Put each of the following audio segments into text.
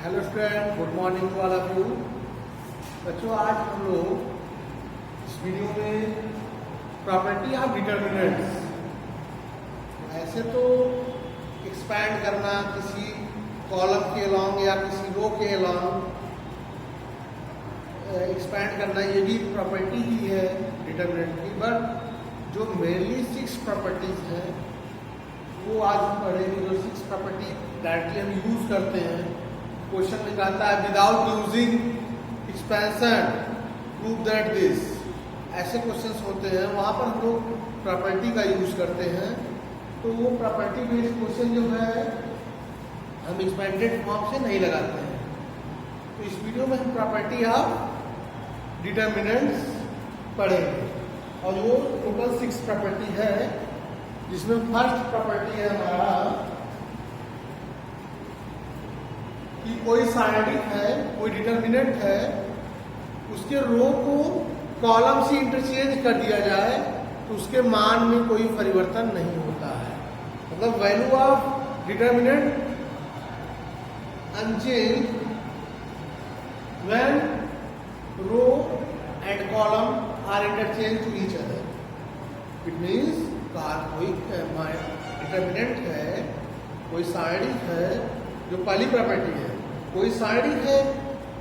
Hello student, good morning to all of you. बच्चों, आज हम लोग इस वीडियो में प्रॉपर्टी ऑफ डिटर्मिनेंट्स, ऐसे तो एक्सपैंड करना किसी कॉलम के अलॉन्ग या किसी रो के अलॉन्ग एक्सपैंड करना, ये भी प्रॉपर्टी ही है डिटर्मिनेंट की। बट जो मेनली 6 प्रॉपर्टीज हैं वो आज हम पढ़ेंगे। जो 6 प्रॉपर्टी डायरेक्टली हम यूज करते हैं। क्वेश्चन में कहता है without using expansion prove that this, ऐसे क्वेश्चंस होते हैं, वहाँ पर हम लोग प्रॉपर्टी का यूज करते हैं। तो वो प्रॉपर्टी बेस्ड क्वेश्चन जो है हम एक्सपेंडेड फॉर्म से नहीं लगाते हैं। तो इस वीडियो में हम प्रॉपर्टी ऑफ डिटर्मिनेंट्स पढ़ेंगे और वो टोटल 6 प्रॉपर्टी है, जिसमें फर्स्ट प्रॉपर्टी है हमारा कि कोई साइडिक है, कोई डिटर्मिनेंट है, उसके रो को कॉलम से इंटरचेंज कर दिया जाए तो उसके मान में कोई परिवर्तन नहीं होता है। मतलब value of determinant unchange when row and column are interchange to each other. It means कोई डिटर्मिनेंट है, कोई साइडिक है, जो पहली प्रॉपर्टी है, कोई साइडिक है,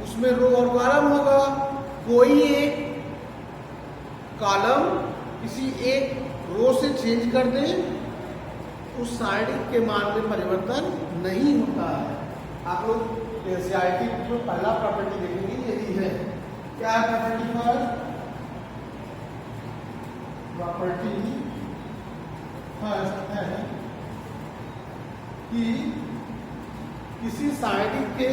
उसमें रो और कॉलम होगा। कोई एक कॉलम किसी एक रो से चेंज कर दे, उस साइडिक के मान में परिवर्तन नहीं होता है। आप लोग एनसीईआरटी में पहला प्रॉपर्टी देखेंगे, यही है। क्या प्रॉपर्टी पर प्रॉपर्टी फर्स्ट है कि किसी साइडिक के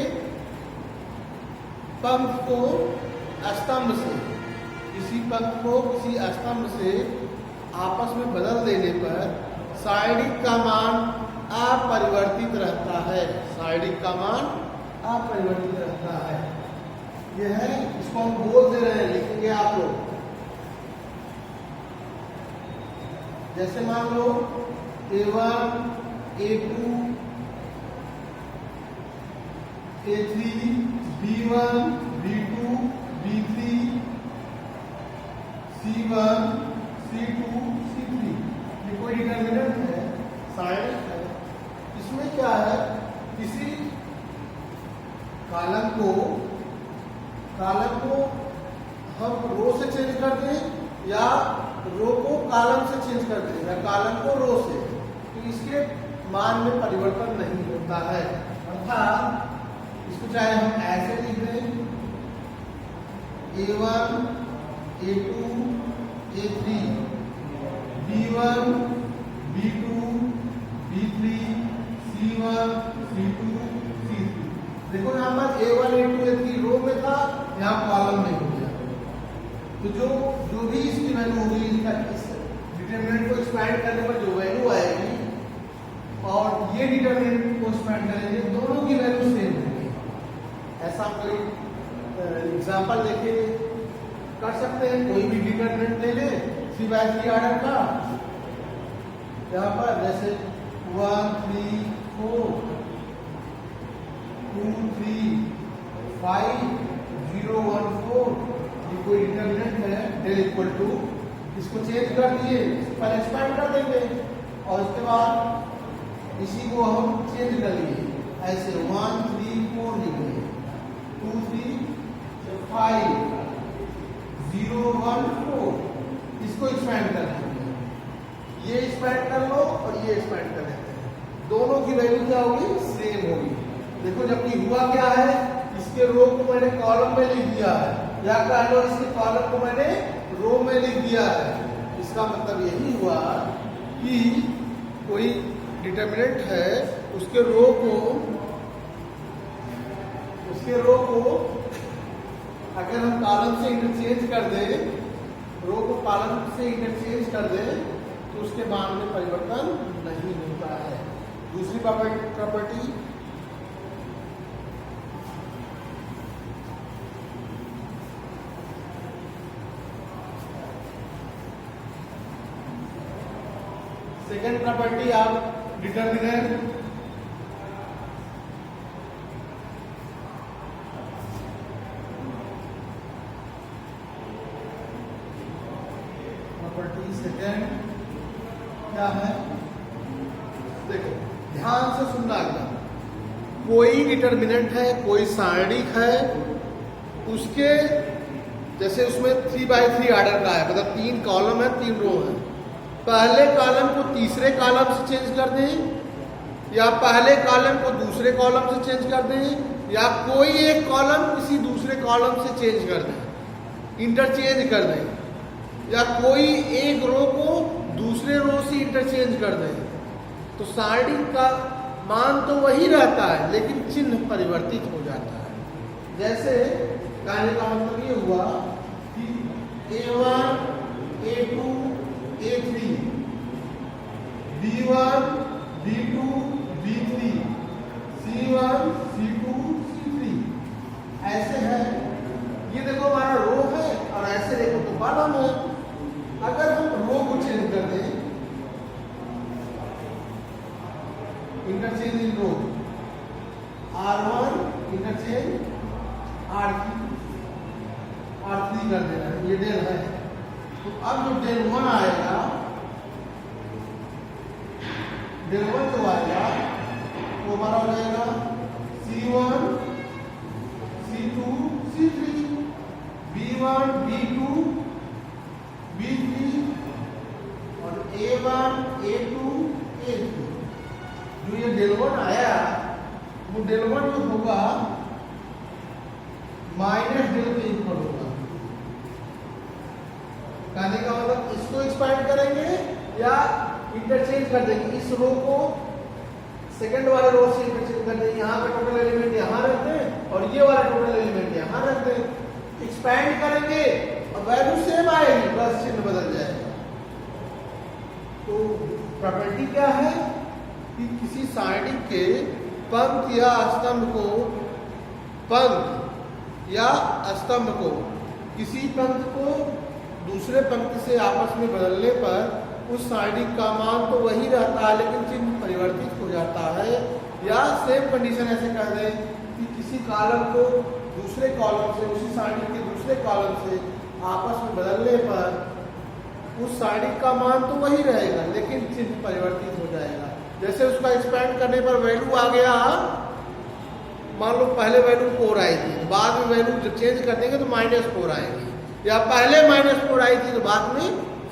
पंक्ति को स्तंभ से, किसी पंक्ति को किसी स्तंभ से आपस में बदल देने पर साइडिक का मान अपरिवर्तित रहता है। साइडिक का मान अपरिवर्तित रहता है। यह है, इसको हम बोल दे रहे हैं, लिखेंगे आप लोग। जैसे मान लो A1, A2, A3, B1, B2, B3, C1, C2, C3, ये कोई डिटर्मिनेंट है, साइडिक है। इसमें क्या है, किसी कॉलम को हम रो से चेंज कर दें या रो को कॉलम से चेंज कर दें या कॉलम को रो से, तो इसके मान में परिवर्तन नहीं होता है। अर्थात इसको चाहे हम ऐसे लिख दें A1, A2, A3, B1, B2, B3, C1, C2, C3। देखो यहाँ पर A1, A2, A3 रो में था, यहाँ कॉलम में हो गया। तो जो भी इसकी वैल्यू होगी, इस डिटर्मिनेंट को एक्सपैंड करने पर जो वैल्यू आएगी और ये डिटर्मिनेंट को एक्सपैंड करेंगे, दोनों की वैल्यू सेम होगी। ऐसा कोई एग्जाम्पल लेके कर सकते हैं। कोई भी डिटर्मिनेंट ले लें C/3 ऑर्डर का, यहाँ पर जैसे 1, 3, 4, 2, 3, 5, 0, 1, 4, ये कोई डिटर्मिनेंट है। डेल इक्वल टू, इसको चेंज कर दिए, पहले एक्सपैंड कर देंगे और उसके बाद इसी को हम चेंज कर लिए, ऐसे 1, 3, 4 लिख गए, 2, 3, 5, 0, 1, 4, इसको एक्सपैंड कर देंगे। ये एक्सपैंड कर लो और ये एक्सपैंड कर देते हैं, दोनों की वैल्यू क्या होगी, सेम होगी। देखो, जबकि हुआ क्या है, इसके रो को मैंने कॉलम में लिख दिया है, या कह लो इसके कॉलम को मैंने रो में लिख दिया है। इसका मतलब यही हुआ कि कोई डिटर्मिनेंट है, उसके रो को अगर हम कॉलम से इंटरचेंज कर दें, रो को कॉलम से इंटरचेंज कर दें, तो उसके मान में परिवर्तन नहीं होता है। दूसरी property second property of determinant second क्या है, देखो ध्यान से सुनना एकदम। कोई डिटर्मिनेंट है, कोई सारणिक है, उसके जैसे उसमें 3x3 ऑर्डर का है, मतलब 3 कॉलम है 3 रो है। पहले कॉलम को तीसरे कॉलम से चेंज कर दें, या पहले कॉलम को दूसरे कॉलम से चेंज कर दें, या कोई एक कॉलम किसी दूसरे कॉलम से चेंज कर दें, इंटरचेंज कर दें, या कोई एक रो को दूसरे रो से इंटरचेंज कर दें, तो सारणी का मान तो वही रहता है लेकिन चिन्ह परिवर्तित हो जाता है। जैसे कहने का मतलब ये हुआ कि A1, A2, A3, B1, B2, B3, C1, C2, C3 ऐसे है। ये देखो हमारा रो है और ऐसे देखो तो कॉलम है। अगर हम रो को चेंज कर दें, इंटरचेंज इन रो, R1 इंटरचेंज R3 कर देना, ये डेल है। तो अब जो डेल 1 आएगा, डेल 1 जो आएगा वो हमारा हो जाएगा C1, C2, C3, B1, B2, B3 और A1, A2, A3। जो ये डेल 1 आया वो डेल 1 जो होगा माइनस डेल के इक्वल होगा। कहने का मतलब इसको एक्सपांड करेंगे या इंटरचेंज कर देंगे, इस रो को सेकंड वाले रो से इंटरचेंज कर देंगे। यहाँ का टोटल एलिमेंट यहाँ रखते हैं और ये वाला टोटल एलिमेंट यहाँ रखते हैं, एक्सपैंड करेंगे और वैल्यू सेम आएगी, बस चिन्ह बदल जाएगा। तो प्रॉपर्टी क्या है कि किसी सारणी के पंक्ति या स्तंभ को, पंक्ति या स्तंभ को, किसी पंक्ति को दूसरे पंक्ति से आपस में बदलने पर उस सारणी का मान तो वही रहता है लेकिन चिन्ह परिवर्तित हो जाता है। या सेम कंडीशन ऐसे कह दें कि किसी कॉलम को दूसरे कॉलम से, उसी सारणी के दूसरे कॉलम से आपस में बदलने पर उस सारणी का मान तो वही रहेगा लेकिन चिन्ह परिवर्तित हो जाएगा। जैसे उसका एक्सपैंड करने पर वैल्यू आ गया, मान लो पहले वैल्यू 4 आई थी, बाद में वैल्यू जब चेंज कर देंगे तो -4 आएगी, या पहले -4 आई थी तो बाद में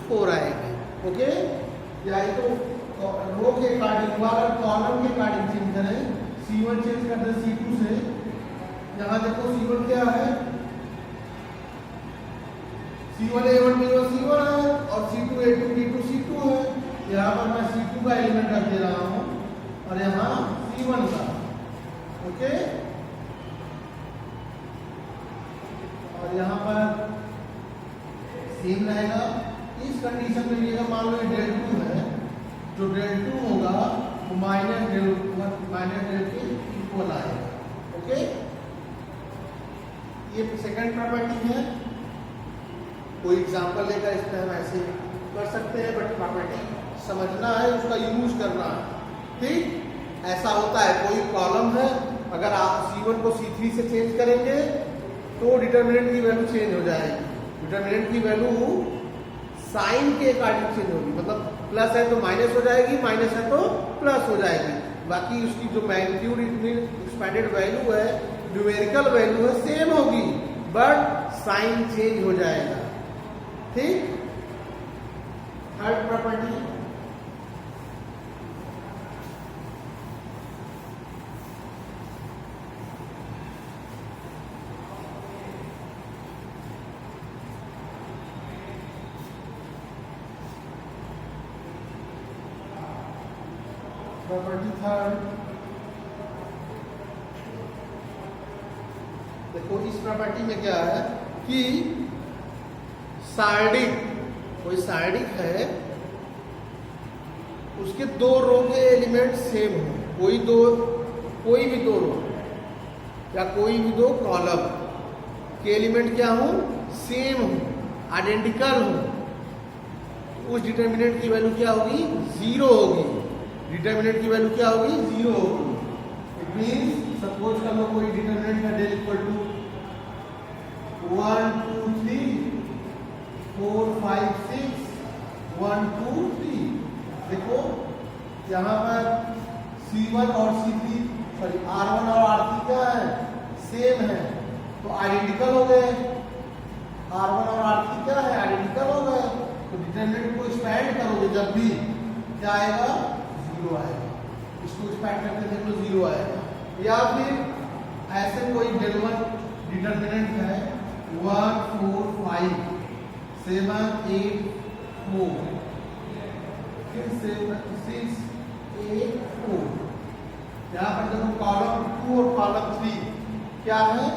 4 आएगी। ओके, या तो रो के अकॉर्डिंग वाला कॉलम के अकॉर्डिंग चेंज करें, C1 चेंज कर दें C2 से। यहाँ देखो C1 क्या है, C1 A1 B1 C1 है और C2 A2 B2 C2 है। यहाँ पर मैं C2 का एलिमेंट रख दे रहा हूँ और यहाँ C1 का। ओके, और यहाँ पर सेम रहेगा। इस कंडीशन में ये मान लो ये डेल 2 है, जो डेल 2 होगा वो माइनस डेल के इक्वल आएगा। ओके, ये सेकंड प्रॉपर्टी है। कोई एग्जांपल लेकर इसमें हम ऐसे कर सकते हैं, बट प्रॉपर्टी समझना है, उसका यूज करना है। ठीक, ऐसा होता है कोई कॉलम है, अगर आप C1 को C3 से चेंज करेंगे तो डिटर्मिनेंट की वैल्यू चेंज हो जाएगी। डिटर्मिनेंट की वैल्यू साइन के अकॉर्डिंग चेंज होगी, मतलब प्लस है तो माइनस हो जाएगी, माइनस है तो प्लस हो जाएगी। बाकी उसकी जो मैग्नीट्यूड एक्सपेंडेड वैल्यू है, न्यूमेरिकल वैल्यू है, सेम होगी, बट साइन चेंज हो जाएगा। ठीक, थर्ड प्रॉपर्टी, प्रॉपर्टी थर्ड, देखो इस प्रॉपर्टी में क्या है कि सारणिक, कोई सारणिक है, उसके 2 रो के एलिमेंट सेम हो, कोई भी 2 रो या कोई भी 2 कॉलम के एलिमेंट क्या हो, सेम हो, आइडेंटिकल हो, तो उस डिटर्मिनेंट की वैल्यू क्या होगी, 0 होगी। डिटर्मिनेंट की वैल्यू क्या होगी, 0 होगी। इट मींस सपोज कर लो कोई डिटर्मिनेंट का डेल इक्वल टू 1 2 3 4 5 6 1 2 3। देखो यहाँ पर C1 और C3 सॉरी R1 और R3 क्या है, सेम है, तो आइडेंटिकल हो गए। R1 और R3 क्या है, आइडेंटिकल हो गए। तो डिटरमिनेंट को एक्सपैंड करोगे जब भी क्या आएगा, 0 आएगा। इसको एक्सपैंड करके देख लो 0 आएगा। या फिर ऐसे कोई डिटरमिनेंट है 1 4 5 7 8 4 फिर 7 6 8 4। यहाँ पर देखो कॉलम 2 और कॉलम 3 क्या है,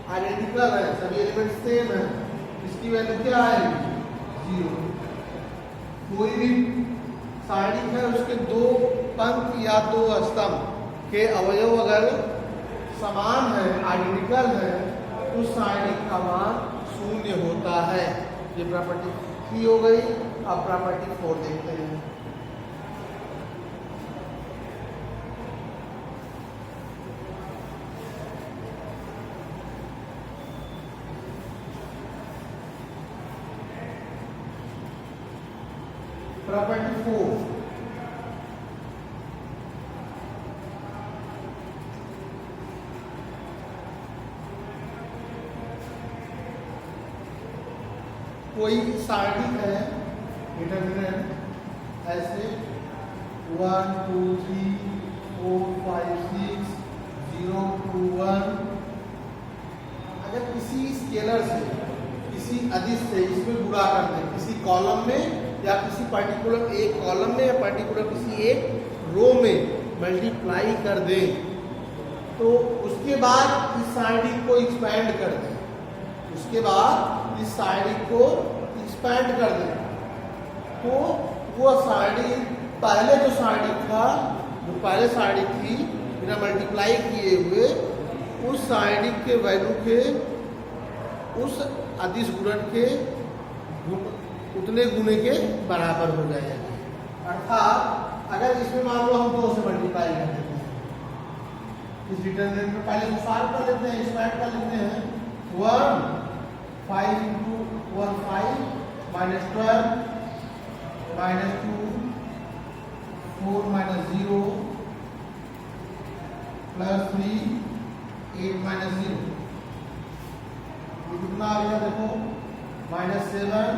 आइडेंटिकल है, सभी एलिमेंट सेम है। इसकी वैल्यू क्या आएगी, 0। कोई भी सारणी है उसके दो पंक्ति या दो स्तंभ के अवयव अगर समान है, आइडेंटिकल है, तो सारणी का मान 0 होता है। ये प्रॉपर्टी 3 हो गई। अब प्रॉपर्टी 4 देखते हैं। प्रॉपर्टी 4, कोई सारणी है डिटरमिनेंट ऐसे 1 2 3 4 5 6 0 2 1। अगर किसी स्केलर से, किसी अदिश से इसमें गुणा कर दें, किसी कॉलम में या किसी पर्टिकुलर एक कॉलम में या पर्टिकुलर किसी एक रो में मल्टीप्लाई कर दें, तो उसके बाद इस सारणी को एक्सपैंड कर दें, उसके बाद इस सारणी को एक्सपैंड कर दें, तो वो सारणी पहले जो सारणी था, जो पहले सारणी थी बिना मल्टीप्लाई किए हुए, उस सारणी के वैल्यू के उस अदिश गुणन के उतने गुणे के बराबर हो जाएगा। अर्थात अगर इसमें मान लो हम 2 से मल्टीप्लाई कर देते हैं, इस डिटरमिनेंट में पहले तो सॉल्व कर लेते हैं, एक्सपैंड कर लेते हैं। 1 5 into 1 5 minus 12 minus 2 4 minus 0 plus 3 8 minus 0। ये कितना आ गया देखो, -7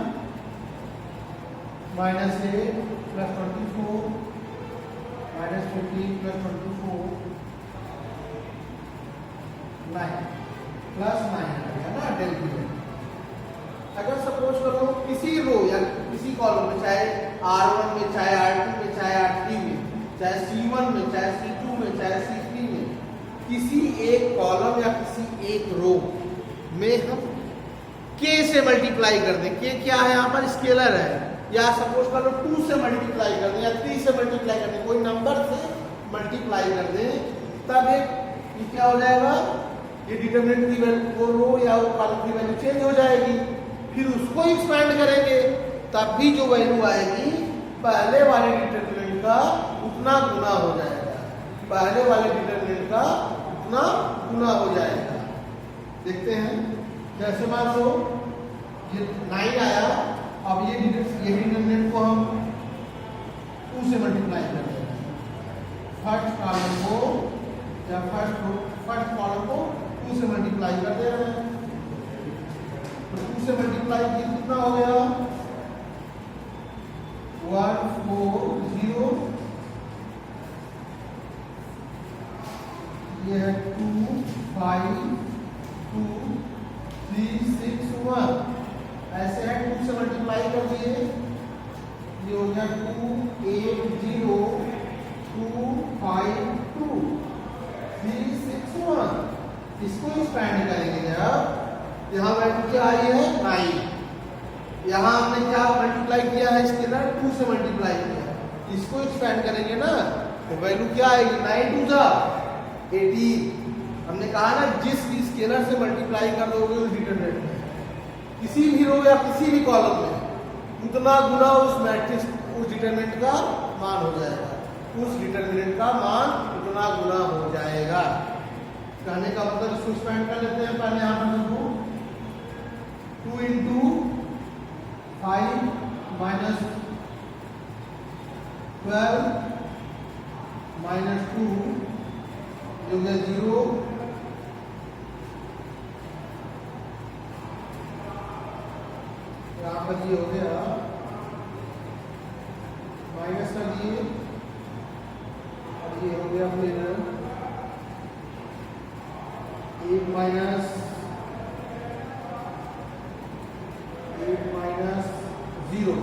-8 plus 24 -15 plus 24 9 plus 9 आ गया ना डेल की वैल्यू। अगर सपोज करो किसी रो या किसी कॉलम में, चाहे R1 में, चाहे R2 में, चाहे R3 में, चाहे C1 में, चाहे C2 में, चाहे C3 में, किसी एक कॉलम या किसी एक रो में हम K से मल्टीप्लाई कर दें। K क्या है, यहाँ पर स्केलर है, या सपोज करो 2 से मल्टीप्लाई कर दें या 3 से मल्टीप्लाई कर दें, कोई नंबर से मल्टीप्लाई कर दें, तब ये क्या हो जाएगा, ये डिटरमिनेंट की वैल्यू, वो रो या वो कॉलम की वैल्यू चेंज हो जाएगी। फिर उसको एक्सपैंड करेंगे, तब भी जो वैल्यू आएगी पहले वाले डिटरमिनेंट का उतना गुना हो जाएगा, पहले वाले डिटरमिनेंट का उतना गुना हो जाएगा। देखते हैं, जैसे मान लो ये 9 आया, अब ये डिटरमिनेंट को हम 2 से मल्टीप्लाई कर देते हैं। फर्स्ट कॉलम को या फर्स्ट कॉलम को 2 से मल्टीप्लाई कर दे रहे हैं, तो 2 से मल्टीप्लाई कितना हो गया, 1 4 0, ये है 2 5 2 3 6 1। ऐसे है 2 से मल्टीप्लाई कर दिए, ये हो गया 2 8 0 2 5 2 3 6 1। इसको एक्सपैंड करेंगे जब, यहाँ वैल्यू क्या आई है 9, यहाँ हमने क्या मल्टीप्लाई किया है, स्केलर 2 से मल्टीप्लाई किया, इसको एक्सपैंड करेंगे ना, तो वैल्यू क्या आएगी, 9 2 जा 18। हमने कहा ना, जिस भी स्केलर से मल्टीप्लाई कर दोगे उस डिटरमिनेंट में, किसी भी रो या किसी भी कॉलम में, उतना गुना उस मैट्रिक्स, उस डिटरमिनेंट का मान हो जाएगा, उस डिटरमिनेंट का मान उतना गुना हो जाएगा। कहने का मतलब इसको एक्सपैंड कर लेते हैं। पहले यहाँ पर देखो 2 into 5 माइनस 12 माइनस 2 जो है 0, यहाँ पर ये हो गया माइनस कर दिए, और ये हो गया फिर 8 माइनस 0,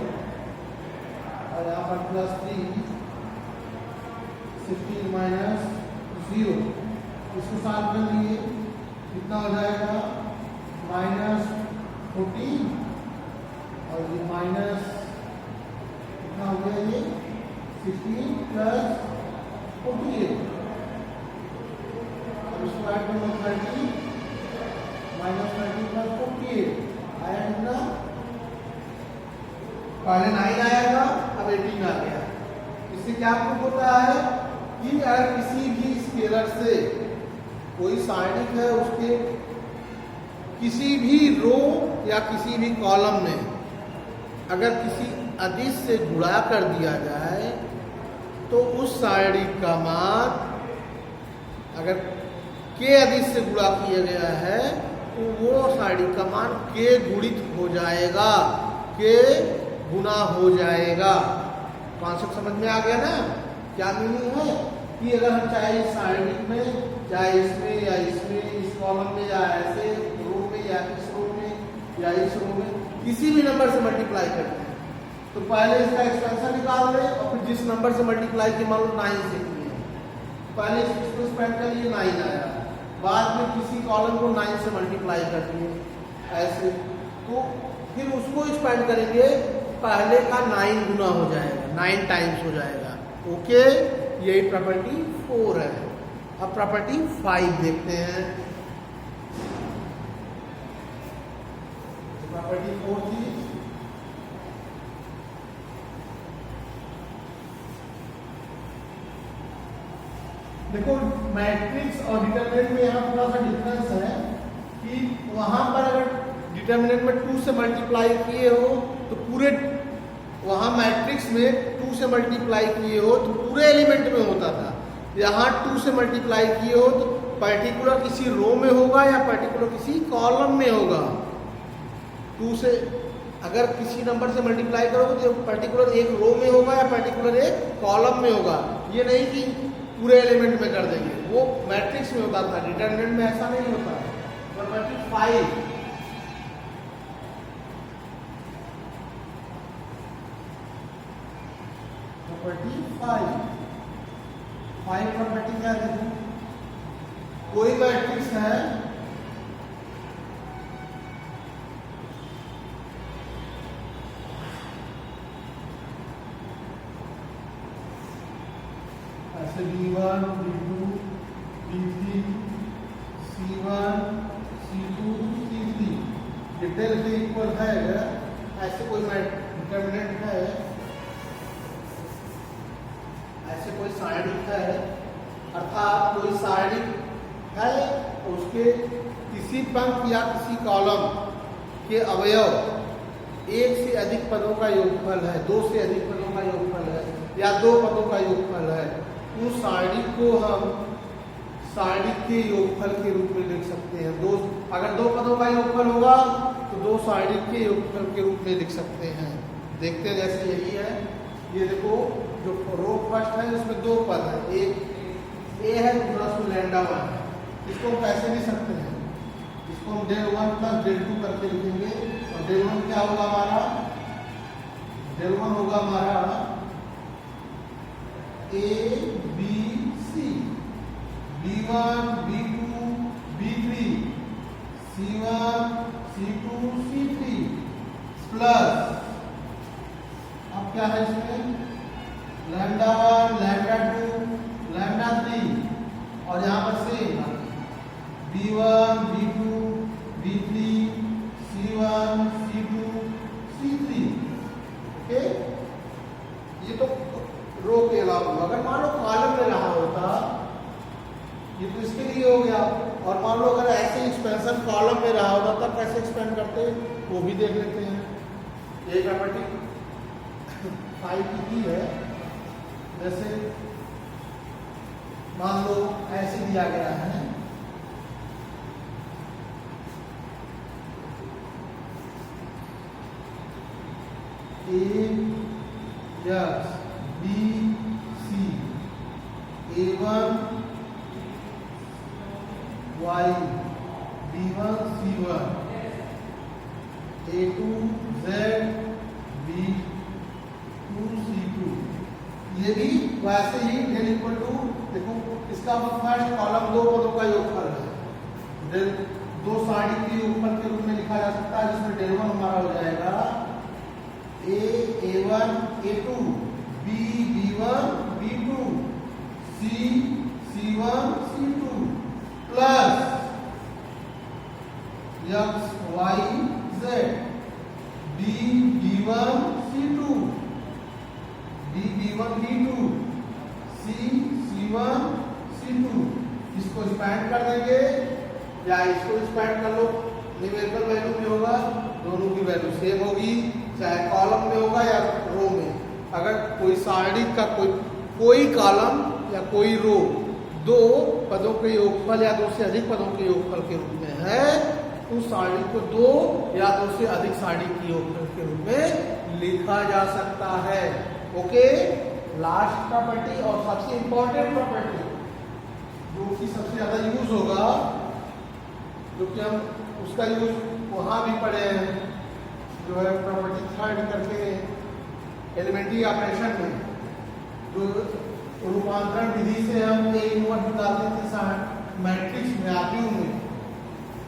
और यहाँ पर प्लस 3 16 माइनस 0, इसको साथ कर लिए कितना हो जाएगा माइनस 14, और ये माइनस कितना हो गया ये 16 प्लस 48, और इसको ऐड कर लो 30 माइनस 30 प्लस 48 आया कितना, पहले 9 आया था अब 18 आ गया। इससे क्या प्रूफ होता है कि अगर किसी भी स्केलर से कोई सारणिक है उसके किसी भी रो या किसी भी कॉलम में अगर किसी अदिश से गुणा कर दिया जाए तो उस सारणी का मान अगर के अदिश से गुणा किया गया है तो वो सारणी का मान के गुणित हो जाएगा, के गुना हो जाएगा। कॉन्सेप्ट समझ में आ गया ना? क्या मीनिंग है कि अगर हम चाहे इस सारणी में, चाहे इसमें या इसमें, इस कॉलम में या ऐसे रो में या इस रो में या इस रो में किसी भी नंबर से मल्टीप्लाई करते हैं तो पहले इसका एक्सपेंशन निकाल लें और फिर जिस नंबर से मल्टीप्लाई किया मान लो 9 से किए, पहले इसको स्पेंड कर लिए 9 आया, बाद में किसी कॉलम को 9 से मल्टीप्लाई कर दिए ऐसे, तो फिर उसको स्पेंड करेंगे पहले का 9 गुना हो जाएगा, 9 टाइम्स हो जाएगा। ओके, यही प्रॉपर्टी 4 है। अब प्रॉपर्टी 5 देखते हैं। प्रॉपर्टी 4 थी, देखो मैट्रिक्स और डिटरमिनेंट में यहाँ थोड़ा सा डिफरेंस है कि वहां पर अगर डिटरमिनेंट में 2 से मल्टीप्लाई किए हो तो पूरे, वहां मैट्रिक्स में 2 से मल्टीप्लाई किए हो तो पूरे एलिमेंट में होता था, यहाँ 2 से मल्टीप्लाई किए हो तो पर्टिकुलर किसी रो में होगा या पर्टिकुलर किसी कॉलम में होगा। 2 से अगर किसी नंबर से मल्टीप्लाई करोगे तो पर्टिकुलर एक रो में होगा या पर्टिकुलर एक कॉलम में होगा, ये नहीं कि पूरे एलिमेंट में कर देंगे, वो मैट्रिक्स में होता था, डिटरमिनेंट में ऐसा नहीं होता। प्रॉपर्टी 5, प्रॉपर्टी 5 प्रॉपर्टी क्या है? कोई मैट्रिक्स है ऐसे B1, B2, B3, C1, C2, C3 detail के इक्वल है, ऐसे कोई डिटरमिनेंट है, ऐसे कोई सारणिक है, अर्थात कोई सारणिक है उसके किसी पंक्ति या किसी कॉलम के अवयव एक से अधिक पदों का योगफल है, 2 से अधिक पदों का योगफल है या 2 पदों का योगफल है, उस सारणी को हम सारणी के योगफल के रूप में लिख सकते हैं। अगर 2 पदों का योगफल होगा तो 2 सारणी के योगफल के रूप में लिख सकते हैं। देखते हैं, जैसे यही है, ये देखो जो रो फर्स्ट है उसमें 2 पद है, एक ए है दूसरा उसमें लैम्डा 1 है, इसको हम कैसे लिख सकते हैं? इसको हम del 1 प्लस del 2 करके लिखेंगे, और del 1 क्या होगा हमारा? del 1 होगा हमारा A B C, B1 B2 B3, C1 C2 C3 plus, अब क्या है इसमें? लैम्डा 1 लैम्डा 2 लैम्डा 3, और यहाँ पर same B1 B2 B3 C1 C2 C3। Okay, ये तो रो के अलावा, अगर मान लो कॉलम में रहा होता, ये तो इसके लिए हो गया, और मान लो अगर ऐसे एक्सपेंशन कॉलम में रहा होता तब कैसे एक्सपेंड करते वो भी देख लेते हैं। ये प्रॉपर्टी फाइव की है, जैसे मान लो ऐसे दिया गया है, A X B C, A1 Y B1 C1, A2 Z B2 C2। ये भी वैसे ही डेल इक्वल टू, देखो इसका फर्स्ट कॉलम दो पदों का योगफल है, डेल दो सारणी के योगफल के रूप में लिखा जा सकता है, जिसमें डेल वन हमारा हो जाएगा A1 A2 B B1 B2 C C1 C2 plus X Y Z B B1 C2 B B1 B2 C C1 C2। इसको स्पैंड कर देंगे या इसको स्पैंड कर लो, न्यूमेरिकल वैल्यू में होगा, दोनों की वैल्यू सेम होगी, चाहे कॉलम में होगा या रो में। अगर कोई सारणी का कोई कॉलम या कोई रो दो पदों के योगफल या दो से अधिक पदों के योगफल के रूप में है, तो सारणी को दो या दो से अधिक सारणी के योगफल के रूप में लिखा जा सकता है। ओके, लास्ट प्रॉपर्टी और सबसे इंपॉर्टेंट प्रॉपर्टी जो कि सबसे ज्यादा यूज होगा, जो कि हम उसका यूज वहां भी पढ़े हैं, जो है प्रॉपर्टी थर्ड करके एलिमेंट्री ऑपरेशन में, जो रूपांतरण विधि से हम ए इनवर्स निकालते थे मैट्रिक्स में आरक्यू में,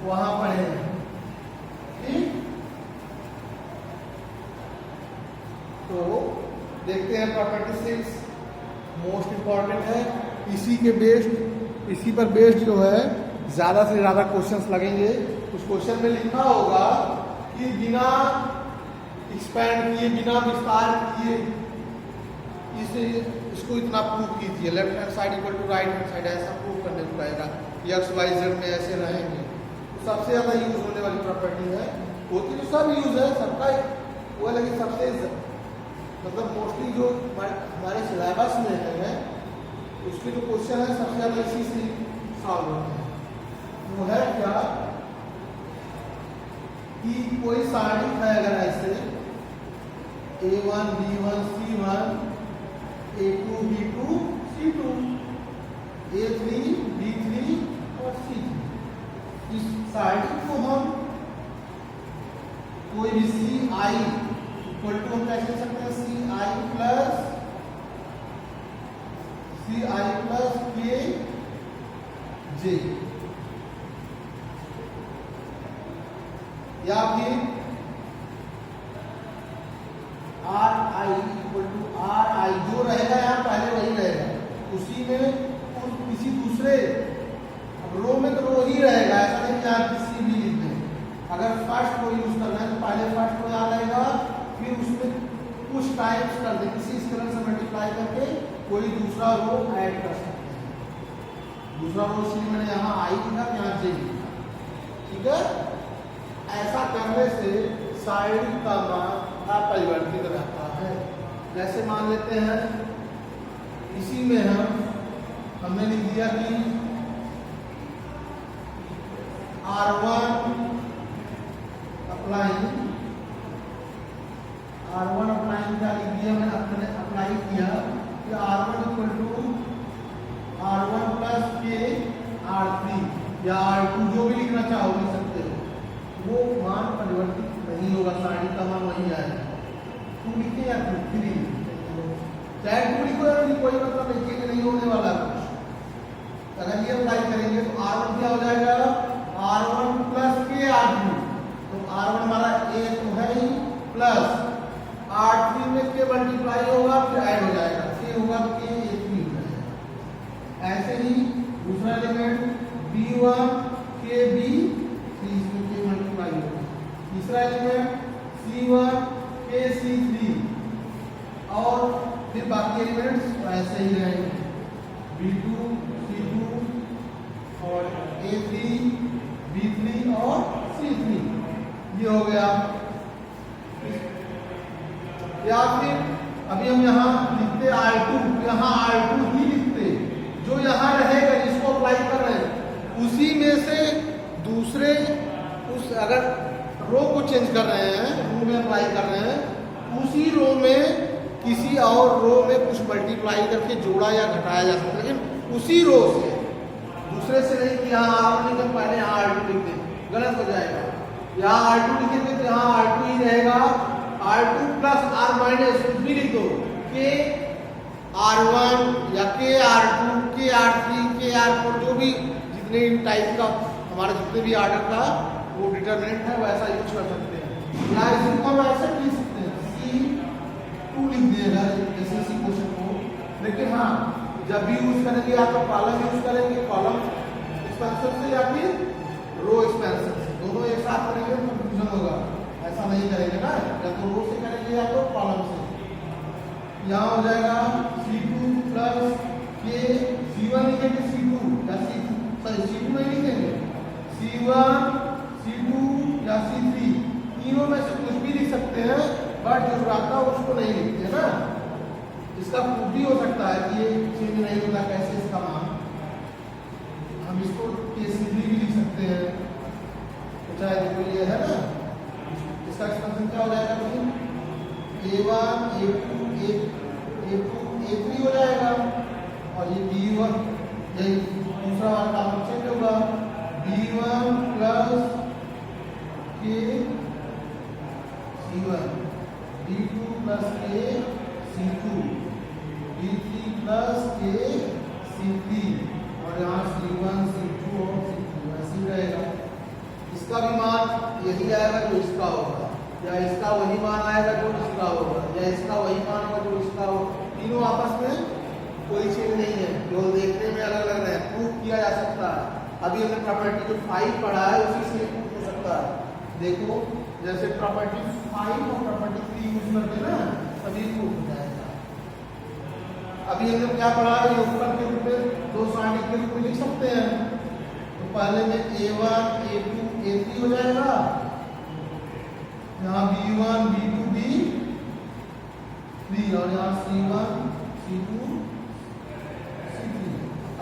वहां पढ़े हैं। ठीक, तो देखते हैं प्रॉपर्टी 6 मोस्ट इंपॉर्टेंट है, इसी पर बेस्ड जो है ज्यादा से ज्यादा क्वेश्चंस लगेंगे। उस क्वेश्चन में लिखा होगा कि बिना एक्सपैंड किए, बिना विस्तार किए इसको इतना प्रूव कीजिए, left hand side equal to right hand side, ऐसा प्रूव करने को कहेगा, एक्स वाई जेड में ऐसे रहेंगे। तो सबसे ज्यादा यूज होने वाली प्रॉपर्टी है, होती तो सब यूज है सबका वो, लेकिन सबसे मतलब मोस्टली जो हमारे सिलेबस में है उसके जो क्वेश्चन है सबसे ज्यादा इसी से सॉल्व होते हैं। वो है क्या कि कोई सारणी है अगर ऐसे A1 B1 C1 A2 B2 C2 A3 B3 और C3, इस सारणी को हम कोई भी CI इक्वल टू हम कैसे लिख सकते हैं, CI प्लस K J, या फिर RI इक्वल टू RI, जो रहेगा यहाँ पहले वही रहेगा, उसी में किसी दूसरे रो में तो रो ही रहेगा, ऐसा नहीं कि आप किसी भी लिख दें। अगर फर्स्ट को यूज करना है तो पहले फर्स्ट को याद रहेगा, फिर उसमें कुछ टाइम्स कर दे, किसी स्केलर से मल्टीप्लाई करके कोई दूसरा रो ऐड कर सकते हैं। दूसरा रो इसलिए मैंने यहाँ आई लिखा, यहाँ जे लिखा, ठीक है। ऐसा करने से सारणी का मान अपरिवर्तित रहता है। जैसे मान लेते हैं इसी में हमने लिख दिया कि R1 अप्लाई क्या लिख दिया मैंने, अपने अप्लाई किया कि R1 equal to R1 plus के R3 या R2, जो भी लिखना चाहो लिख सकते हो, वो मान परिवर्तित नहीं होगा, सारणी का मान वही आएगा। टू लिखे या थ्री, चाहे टू लिखो या थ्री, कोई मतलब नहीं, नहीं होने वाला कुछ। अगर ये अप्लाई करेंगे तो R1 क्या हो जाएगा, R1 प्लस के R2, तो R1 हमारा A तो है ही, प्लस R3 में के मल्टीप्लाई होगा फिर ऐड हो जाएगा, के होगा तो के A3 हो जाएगा। ऐसे ही दूसरा एलिमेंट B1 के B, इसमें के मल्टीप्लाई होगा। तीसरा एलिमेंट C1 के C3, और फिर बाकी एलिमेंट्स ऐसे ही रहेंगे, B2 C2 और A3 B3 और C3, ये हो गया। या फिर अभी हम यहाँ लिखते R2, यहाँ R2 ही लिखते, जो यहाँ रहेगा जिसको अप्लाई कर रहे हैं उसी में से दूसरे उस अगर रो को चेंज कर रहे हैं, रो में अप्लाई कर रहे हैं, उसी रो में किसी और रो में कुछ मल्टीप्लाई करके जोड़ा या घटाया जा सकता है, लेकिन उसी रो से, दूसरे से नहीं कि यहाँ R1 लिखे पहले यहाँ R2 लिख दें, गलत हो जाएगा। यहाँ R2 लिखेंगे तो यहाँ R2 ही रहेगा, R2 प्लस R माइनस कुछ भी लिख दो, के R1 या के R2, के R3, के R4, जो भी जितने टाइप का हमारा जितने भी आर्डर का वो डिटरमिनेंट है वैसा यूज कर सकते हैं। या इसको हम ऐसे लिख सकते हैं, C2 लिख दिएगा जैसे इसी क्वेश्चन को, लेकिन हाँ जब भी यूज करेंगे या तो कॉलम यूज करेंगे, कॉलम एक्सपेंशन से या फिर रो एक्सपेंशन से, दोनों एक साथ करेंगे तो कंफ्यूजन होगा, ऐसा नहीं करेंगे ना, या तो रो से करेंगे या तो कॉलम से। यहाँ हो जाएगा C2 प्लस के, C1 लिखेंगे C2 या C2, सॉरी C2 नहीं लिखेंगे, C1, C2 या C3, तीनों में से कुछ भी लिख सकते हैं, बट जो आता है उसको नहीं लिखते ना। इसका प्रूफ भी हो सकता है कि ये चेंज नहीं होता, कैसे इसका मान हम इसको KC3 भी लिख सकते हैं, तो चाहे देखो ये है ना, इसका एक्सपेंशन क्या हो जाएगा फिर A1, A2, A3 हो जाएगा, और ये B1, यही दूसरा वाला काम चेंज होगा, B1 प्लस के C1, B2 प्लस के C2, B3 प्लस के C3, और यहाँ C1, C2 और C3 ऐसे ही रहेगा। इसका भी मान यही आएगा जो इसका होगा, या इसका वही मान आएगा जो इसका होगा, या इसका वही मान होगा जो इसका होगा, तीनों आपस में कोई चीज नहीं है, जो देखने में अलग अलग है, प्रूफ किया जा सकता है। अभी हमने प्रॉपर्टी जो 5 पढ़ा है उसी से प्रूफ हो सकता है। देखो जैसे प्रॉपर्टी 5 और प्रॉपर्टी 3 यूज करते ना, तभी प्रूफ हो जाएगा। अभी हमने क्या पढ़ा है, योगफल के रूप में दो सारणी के रूप में लिख सकते हैं, तो पहले में A1, A2, A3 हो जाएगा, यहाँ B1, B2, B3, और यहाँ C1, C2, C3।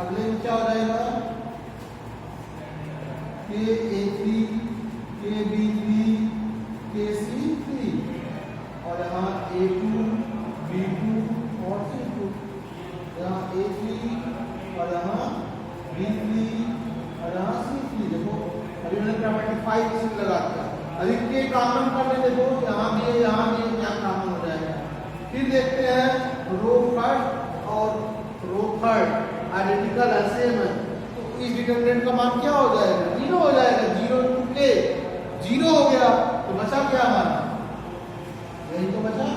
अगले में क्या हो जाएगा, के A3, के B3, के C3, और यहाँ A2, B2 और C2, यहाँ A3 और यहाँ B3 और यहाँ C3। देखो अभी मैंने प्रॉपर्टी 5 इसमें लगा दिया, अभी के कॉमन करने देखो, यहाँ भी है, यहाँ भी है, क्या कॉमन हो जाएगा। फिर देखते हैं रो फर्स्ट और रो थर्ड आइडेंटिकल है, सेम है, तो इस डिटरमिनेंट का मान क्या हो जाएगा, 0 हो जाएगा। 0 टू के 0 हो गया, तो बचा क्या हमारा, यही तो बचा,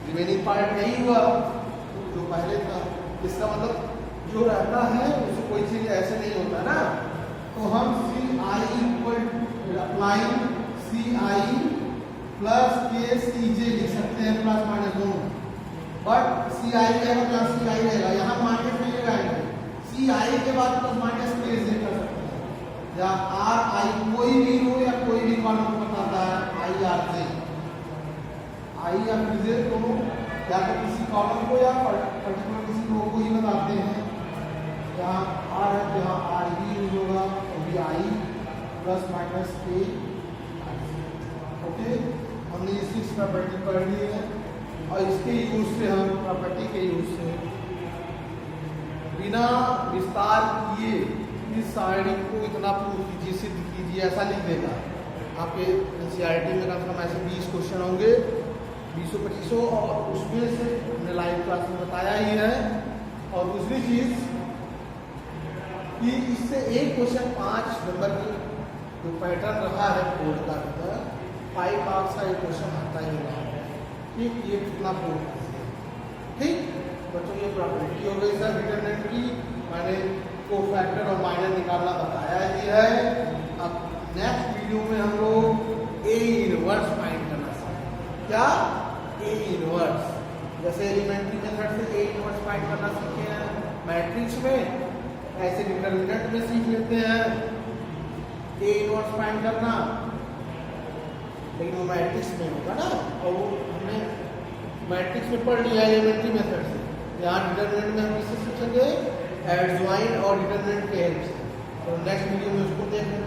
रिमेनिंग पार्ट यही हुआ जो पहले था। इसका मतलब जो रहता है उससे कोई चीज ऐसे नहीं होता ना, तो हम CI equal applying CI plus के CJ लिख सकते हैं, प्लस माइनस दोनों, बट CI रहेगा प्लस CI रहेगा, यहाँ माइनस नहीं लगाएंगे, CI के बाद प्लस माइनस के से कर सकते हैं, या RI कोई भी रो या कोई भी कॉलम बताता है IR से, I या फिर Z दोनों, या तो किसी कॉलम को या पर्टिकुलर किसी रो को ही बताते हैं। यहाँ R है तो यहाँ R ही यूज होगा, तो भी I प्लस माइनस के। ओके, हमने ये 6 प्रॉपर्टी पढ़ ली है, और इसके यूज से हम प्रॉपर्टी के यूज से बिना विस्तार किए इस सारणी को इतना प्रूफ कीजिए, सिद्ध कीजिए, ऐसा लिख देगा। आपके NCERT में कम से कम ऐसे 20 क्वेश्चन होंगे, 20-25, और उसमें से हमने लाइव क्लास में बताया ही है। और दूसरी चीज कि इससे एक क्वेश्चन 5 नंबर की जो पैटर्न रहा है बोर्ड का अंदर 5 मार्क्स का एक क्वेश्चन आता ही रहा है, ठीक, ये कितना प्रूफ कीजिए। ठीक बच्चों, ये प्रॉपर्टी हो गई सर डिटरमिनेंट की, मैंने कोफैक्टर और माइनर निकालना बताया ही है। अब नेक्स्ट वीडियो में हम लोग A इनवर्स फाइंड करना सीखेंगे। क्या A इनवर्स, जैसे एलिमेंट्री मेथड से A इनवर्स फाइंड करना सीखे हैं, मैट्रिक्स में ऐसे डिटरमिनेंट में सीख लेते हैं A इनवर्स फाइंड करना, लेकिन वो मैट्रिक्स में होगा ना, और वो हमने मैट्रिक्स में पढ़ लिया एलिमेंट्री मेथड से। यहाँ डिटरमिनेंट में हम किससे सीखेंगे, एडजॉइन और डिटरमिनेंट के हेल्प से। तो नेक्स्ट वीडियो में उसको देखेंगे।